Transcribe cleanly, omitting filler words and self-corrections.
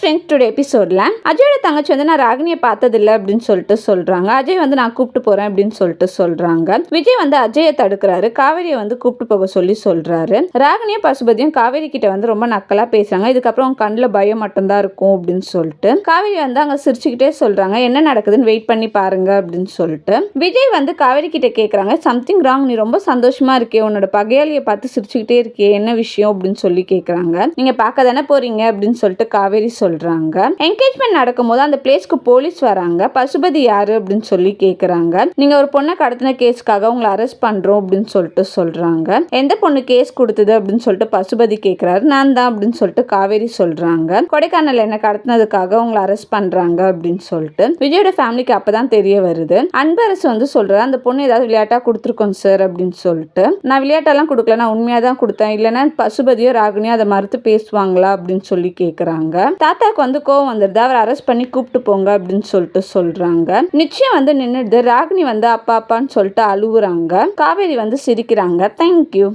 Friends, today எபிசோட்ல அஜயோட தங்கச்சி வந்து நான் ராகினியை பார்த்ததில்லை அப்படின்னு சொல்லிட்டு சொல்றாங்க. அஜய் வந்து நான் கூப்பிட்டு போறேன் அப்படின்னு சொல்லிட்டு சொல்றாங்க. விஜய் வந்து அஜயை தடுக்கிறாரு. காவேரியை வந்து கூப்பிட்டு போக சொல்லி சொல்றாரு. ராகினியும் பசுபதியும் காவேரி கிட்ட வந்து ரொம்ப நக்கலா பேசுறாங்க. இதுக்கப்புறம் கண்ணுல பயம் மட்டும்தான் இருக்கும் அப்படின்னு சொல்லிட்டு காவேரி வந்து அங்க சிரிச்சுக்கிட்டே சொல்றாங்க. என்ன நடக்குதுன்னு வெயிட் பண்ணி பாருங்க அப்படின்னு சொல்லிட்டு விஜய் வந்து காவேரி கிட்ட கேக்குறாங்க. சம்திங் ராங், நீ ரொம்ப சந்தோஷமா இருக்கே, உன்னோட பகையாளியை பார்த்து சிரிச்சுக்கிட்டே இருக்கே, என்ன விஷயம் அப்படின்னு சொல்லி கேக்குறாங்க. நீங்க பார்க்க தானே போறீங்க அப்படின்னு சொல்லிட்டு காவேரி சொல்றாங்க. என்கேஜ்மெண்ட் நடக்கும்போது அந்த பிளேஸ்க்கு போலீஸ் வராங்க. பசுபதி யாரு அப்படின்னு சொல்லி கேக்குறாங்க. நீங்க ஒரு பொண்ணை கடத்தின கேஸ்க்காக உங்களை அரெஸ்ட் பண்றோம் அப்படின்னு சொல்லிட்டு சொல்றாங்க. எந்த பொண்ணு கேஸ் கொடுத்தது அப்படின்னு சொல்லிட்டு பசுபதி கேக்குறாரு. நான் தான் அப்படின்னு சொல்லிட்டு காவேரி சொல்றாங்க. கொடைக்கானல் என்ன கடத்தினதுக்காக உங்களை அரெஸ்ட் பண்றாங்க அப்படின்னு சொல்லிட்டு விஜயோட ஃபேமிலிக்கு அப்பதான் தெரிய வருது. அன்பரசு வந்து சொல்றாரு, அந்த பொண்ணு ஏதாவது விளையாட்டா கொடுத்துருக்கோம் சார் அப்படின்னு சொல்லிட்டு. நான் விளையாட்டெல்லாம் கொடுக்கல, நான் உண்மையா தான் கொடுத்தேன், இல்லைன்னா பசுபதியோ ராகினியோ அதை மறுத்து பேசுவாங்களா அப்படின்னு சொல்லி கேக்குறாங்க. தாத்தாக்கு வந்து கோவம் வந்துடுது. அவர் அரெஸ்ட் பண்ணி கூப்பிட்டு போங்க அப்படின்னு சொல்லிட்டு சொல்றாங்க. நிச்சயம் வந்து நின்னுடுது. ராகினி வந்து அப்பா அப்பான்னு சொல்லிட்டு அழுவுறாங்க. காவேரி வந்து சிரிக்கிறாங்க. தேங்க்யூ.